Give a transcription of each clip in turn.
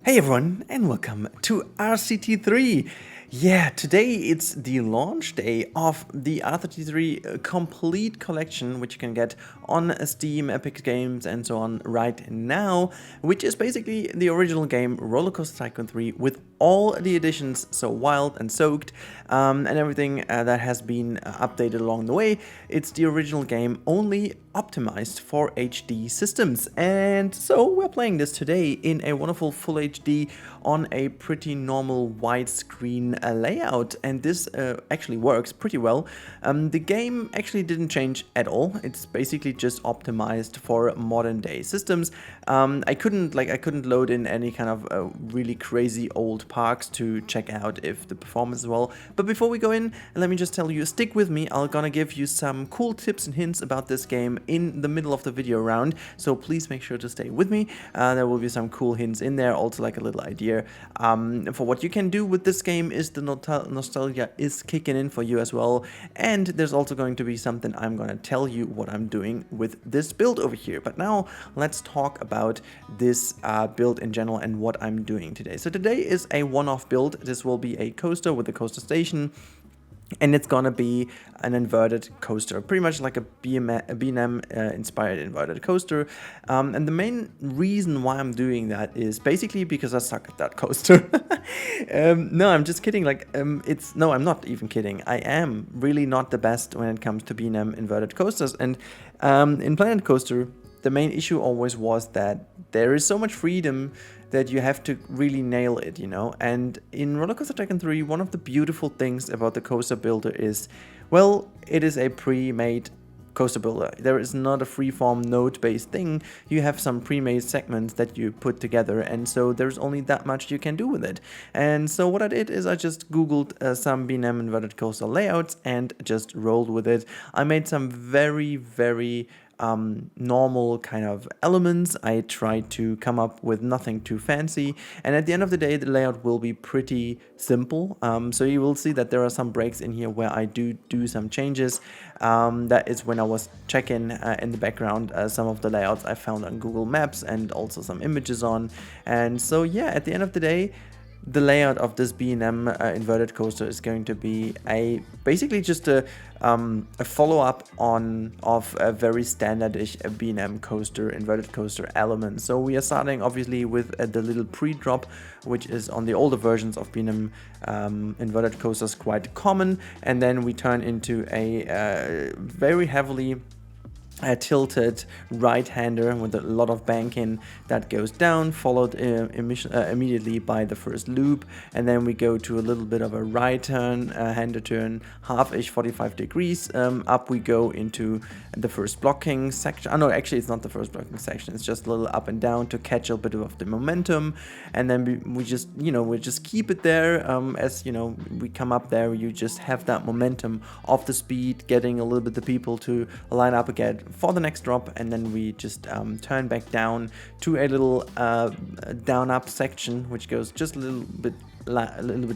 Hey everyone, and welcome to RCT3. Yeah, today it's the launch day of the RCT3 complete collection, which you can get on Steam, Epic Games, and so on right now, which is basically the original game Roller Coaster Tycoon 3 with all the additions, so wild and soaked, and everything that has been updated along the way. It's the original game, only optimized for HD systems. And so we're playing this today in a wonderful full HD on a pretty normal widescreen layout, and this actually works pretty well. The game actually didn't change at all. It's basically just optimized for modern day systems. I couldn't load in any kind of really crazy old parks to check out if the performance is well. But before we go in, let me just tell you, stick with me. I'm gonna give you some cool tips and hints about this game in the middle of the video round, so please make sure to stay with me. There will be some cool hints in there, also like a little idea for what you can do with this game. Is the nostalgia is kicking in for you as well, and there's also going to be something I'm gonna tell you what I'm doing with this build over here. But now let's talk about this build in general and what I'm doing today. So today is a one-off build. This will be a coaster with a coaster station, and it's gonna be an inverted coaster, pretty much like a B&M inspired inverted coaster. And the main reason why I'm doing that is basically because I suck at that coaster. No, I'm just kidding. No, I'm not even kidding. I am really not the best when it comes to B&M inverted coasters. And in Planet Coaster, the main issue always was that there is so much freedom that you have to really nail it, you know. And in Roller Coaster Tycoon 3, one of the beautiful things about the coaster builder is, well, it is a pre-made coaster builder. There is not a freeform node-based thing. You have some pre-made segments that you put together, and so there's only that much you can do with it. And so what I did is I just googled some B&M inverted coaster layouts and just rolled with it. I made some very normal kind of elements. I tried to come up with nothing too fancy, and at the end of the day the layout will be pretty simple. So you will see that there are some breaks in here where I do some changes. That is when I was checking in the background some of the layouts I found on Google Maps and also some images on. And so yeah, at the end of the day, the layout of this B&M inverted coaster is going to be basically just a follow-up of a very standardish B&M coaster, inverted coaster element. So we are starting obviously with the little pre-drop, which is on the older versions of B&M inverted coasters quite common, and then we turn into a very heavily tilted right-hander with a lot of banking that goes down, followed immediately by the first loop, and then we go to a little bit of a right turn, hander turn, half-ish 45 degrees. Up we go into the first blocking section. Oh no, actually it's not the first blocking section, it's just a little up and down to catch a bit of the momentum, and then we just, you know, we just keep it there. As you know, we come up there, you just have that momentum of the speed, getting a little bit the people to line up again for the next drop, and then we just turn back down to a little down up section, which goes just a little bit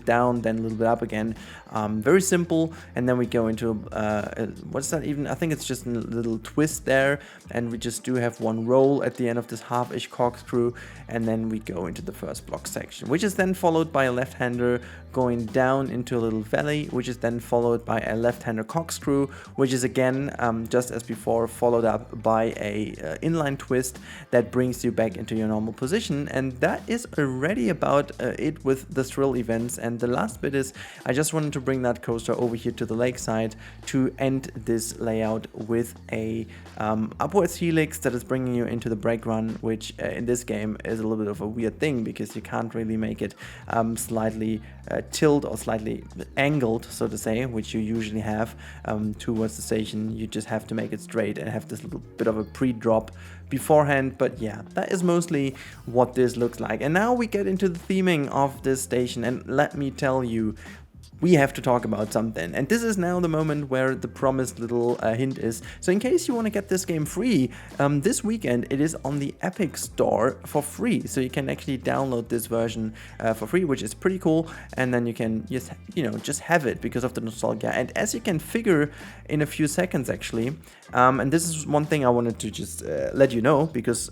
down, then a little bit up again. Very simple. And then we go into what's that even? I think it's just a little twist there, and we just do have one roll at the end of this half-ish corkscrew, and then we go into the first block section, which is then followed by a left-hander going down into a little valley, which is then followed by a left-hander corkscrew, which is again just as before, followed up by a inline twist that brings you back into your normal position. And that is already about it with the thrill events. And the last bit is I just wanted to bring that coaster over here to the lakeside to end this layout with a upwards helix that is bringing you into the brake run, which in this game is a little bit of a weird thing because you can't really make it slightly tilt or slightly angled, so to say, which you usually have towards the station. You just have to make it straight and have this little bit of a pre-drop beforehand. But yeah, that is mostly what this looks like. And now we get into the theming of this station, and let me tell you, we have to talk about something. And this is now the moment where the promised little hint is. So in case you want to get this game free, this weekend it is on the Epic Store for free. So you can actually download this version for free, which is pretty cool. And then you can just, just have it because of the nostalgia. And as you can figure in a few seconds actually, and this is one thing I wanted to just let you know, because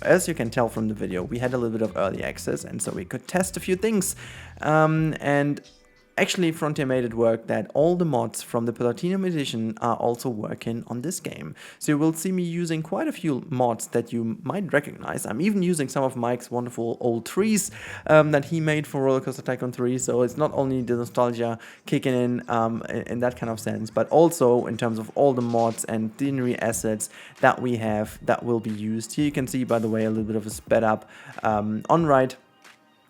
as you can tell from the video, we had a little bit of early access, and so we could test a few things. And actually, Frontier made it work that all the mods from the Platinum Edition are also working on this game. So you will see me using quite a few mods that you might recognize. I'm even using some of Mike's wonderful old trees that he made for Roller Coaster Tycoon 3. So it's not only the nostalgia kicking in that kind of sense, but also in terms of all the mods and scenery assets that we have that will be used. Here you can see, by the way, a little bit of a sped up on-ride.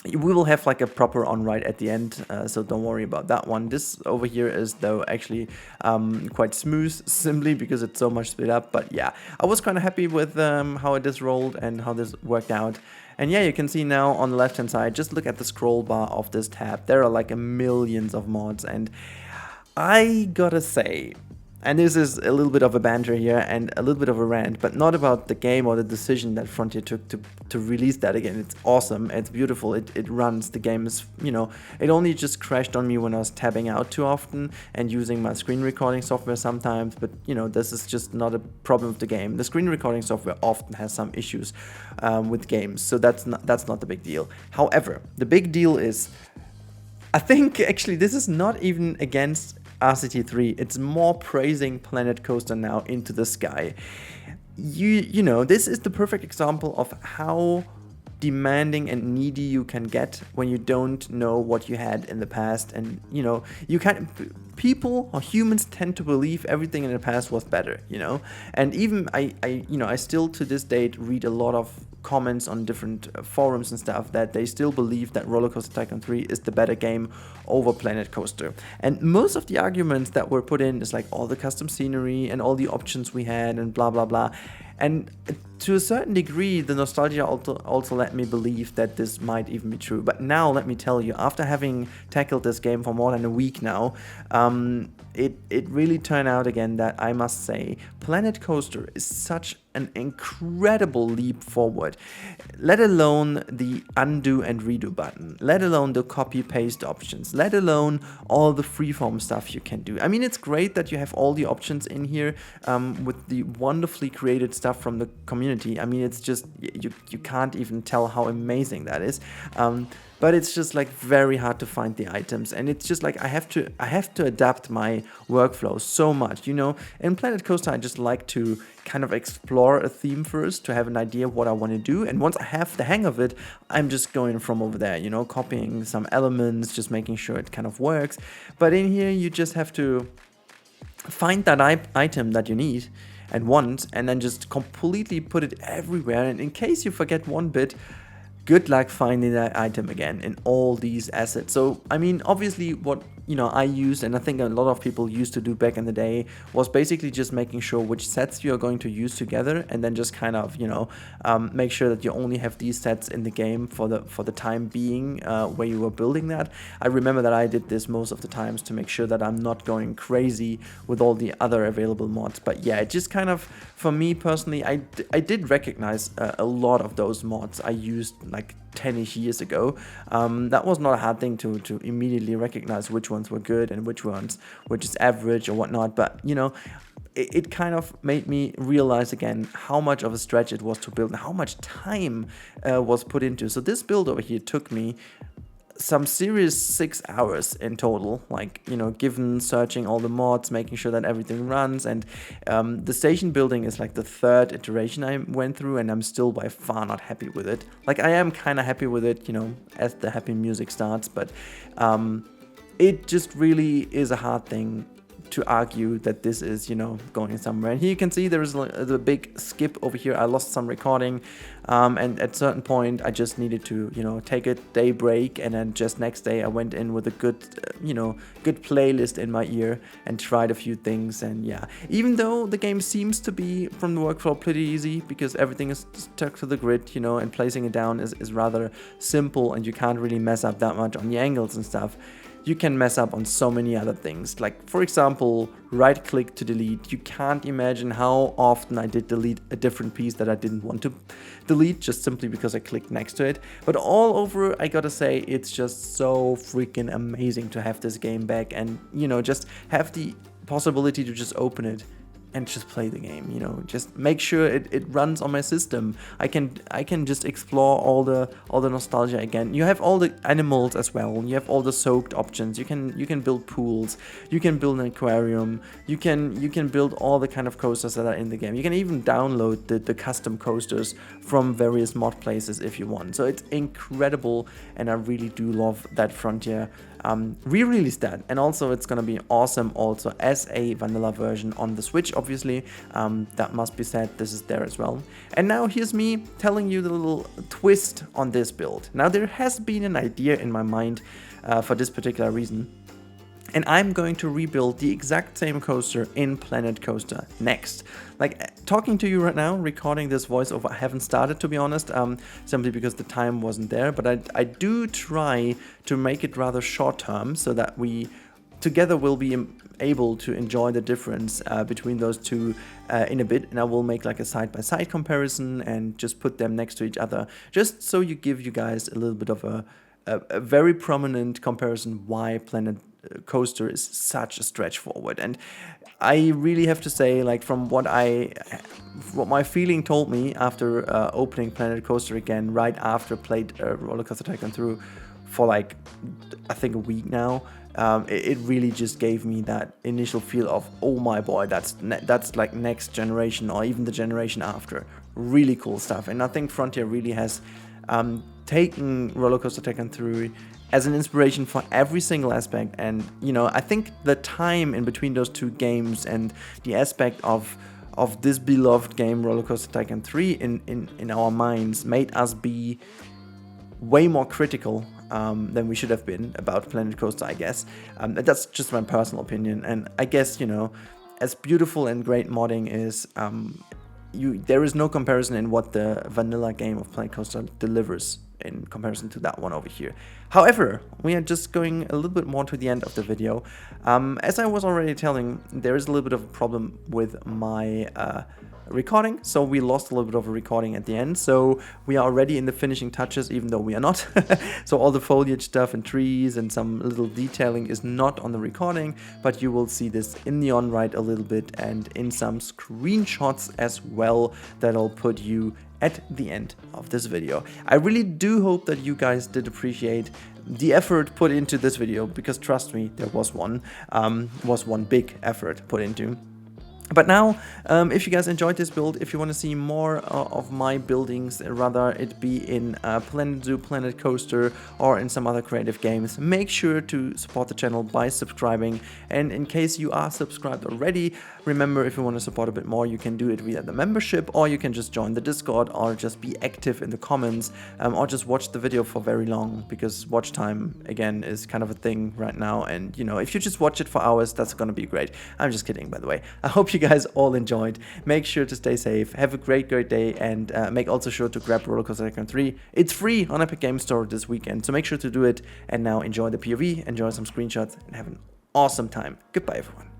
We will have like a proper on-ride at the end, so don't worry about that one. This over here is though actually quite smooth, simply because it's so much sped up. But yeah, I was kind of happy with how it is rolled and how this worked out. And yeah, you can see now on the left hand side, just look at the scroll bar of this tab. There are like millions of mods, and I gotta say, and this is a little bit of a banter here and a little bit of a rant, but not about the game or the decision that Frontier took to release that again. It's awesome, it's beautiful, it runs, the game is, it only just crashed on me when I was tabbing out too often and using my screen recording software sometimes, but this is just not a problem with the game. The screen recording software often has some issues with games, so that's not the big deal. However, the big deal is, I think actually this is not even against RCT3, it's more praising Planet Coaster now into the sky. You know, this is the perfect example of how demanding and needy you can get when you don't know what you had in the past, and you can't. People or humans tend to believe everything in the past was better, and even I still to this date read a lot of comments on different forums and stuff that they still believe that Roller Coaster Tycoon 3 is the better game over Planet Coaster. And most of the arguments that were put in is like all the custom scenery and all the options we had and blah blah blah. And to a certain degree, the nostalgia also let me believe that this might even be true. But now, let me tell you, after having tackled this game for more than a week now, it really turned out again that I must say, Planet Coaster is such an incredible leap forward. Let alone the undo and redo button, let alone the copy paste options, let alone all the freeform stuff you can do. I mean, it's great that you have all the options in here with the wonderfully created stuff from the community. I mean, it's just, you can't even tell how amazing that is. But it's just like very hard to find the items, and it's just like I have to adapt my workflow so much. In Planet Coaster I just like to kind of explore a theme first to have an idea of what I want to do, and once I have the hang of it, I'm just going from over there, copying some elements, just making sure it kind of works. But in here you just have to find that item that you need and want, and then just completely put it everywhere, and in case you forget one bit, good luck finding that item again in all these assets. So, I mean, obviously what, I used, and I think a lot of people used to do back in the day, was basically just making sure which sets you're going to use together, and then just kind of, make sure that you only have these sets in the game for the time being where you were building that. I remember that I did this most of the times to make sure that I'm not going crazy with all the other available mods. But yeah, it just kind of, for me personally, I did recognize a lot of those mods I used like 10-ish years ago. That was not a hard thing to immediately recognize which ones were good and which ones were just average or whatnot. But it kind of made me realize again how much of a stretch it was to build and how much time was put into. So this build over here took me some serious 6 hours in total, like, given searching all the mods, making sure that everything runs, and the station building is like the third iteration I went through, and I'm still by far not happy with it. Like, I am kind of happy with it, as the happy music starts, but it just really is a hard thing to argue that this is, going somewhere. And here you can see there is the big skip over here. I lost some recording, and at a certain point I just needed to, take a day break, and then just next day I went in with a good, good playlist in my ear and tried a few things. And yeah, even though the game seems to be from the workflow pretty easy because everything is stuck to the grid, and placing it down is rather simple, and you can't really mess up that much on the angles and stuff. you can mess up on so many other things. Like, for example, right click to delete. You can't imagine how often I did delete a different piece that I didn't want to delete just simply because I clicked next to it. But all over, I gotta say, it's just so freaking amazing to have this game back and, you know, just have the possibility to just open it and just play the game, you know, just make sure it runs on my system. I can just explore all the nostalgia again. You have all the animals as well. You have all the soaked options. You can build pools. You can build an aquarium. You can build all the kind of coasters that are in the game. You can even download the custom coasters from various mod places if you want. So it's incredible, and I really do love that Frontier re-released that. And also it's gonna be awesome also as a vanilla version on the Switch, obviously. That must be said, this is there as well. And now here's me telling you the little twist on this build. Now there has been an idea in my mind for this particular reason, and I'm going to rebuild the exact same coaster in Planet Coaster next. Like, talking to you right now, recording this voiceover, I haven't started, to be honest, simply because the time wasn't there, but I do try to make it rather short term so that we together will be able to enjoy the difference between those two in a bit, and I will make like a side-by-side comparison and just put them next to each other, just so you give you guys a little bit of a very prominent comparison why Planet Coaster is such a stretch forward. And I really have to say, like, from what my feeling told me after opening Planet Coaster again, right after played Roller Coaster Tycoon through for like I think a week now, it really just gave me that initial feel of, oh my boy, that's like next generation or even the generation after. Really cool stuff. And I think Frontier really has taken Roller Coaster Tycoon through as an inspiration for every single aspect. And, you know, I think the time in between those two games and the aspect of this beloved game, Roller Coaster Tycoon 3, in our minds made us be way more critical than we should have been about Planet Coaster, I guess. That's just my personal opinion. And I guess, you know, as beautiful and great modding is, there is no comparison in what the vanilla game of Planet Coaster delivers in comparison to that one over here. However, we are just going a little bit more to the end of the video. As I was already telling, there is a little bit of a problem with my recording, so we lost a little bit of a recording at the end, so we are already in the finishing touches, even though we are not. So all the foliage stuff and trees and some little detailing is not on the recording, but you will see this in the on-ride a little bit and in some screenshots as well that I'll put you at the end of this video. I really do hope that you guys did appreciate the effort put into this video, because trust me, there was one big effort put into. But now, if you guys enjoyed this build, if you want to see more of my buildings, rather it be in Planet Zoo, Planet Coaster, or in some other creative games, make sure to support the channel by subscribing. And in case you are subscribed already, remember, if you want to support a bit more, you can do it via the membership, or you can just join the Discord, or just be active in the comments, or just watch the video for very long, because watch time, again, is kind of a thing right now. And, you know, if you just watch it for hours, that's gonna be great. I'm just kidding, by the way. I hope you guys all enjoyed. Make sure to stay safe, have a great day, and make also sure to grab Roller Coaster Tycoon 3. It's free on Epic Games Store this weekend, so make sure to do it. And now enjoy the POV, enjoy some screenshots, and have an awesome time. Goodbye, everyone.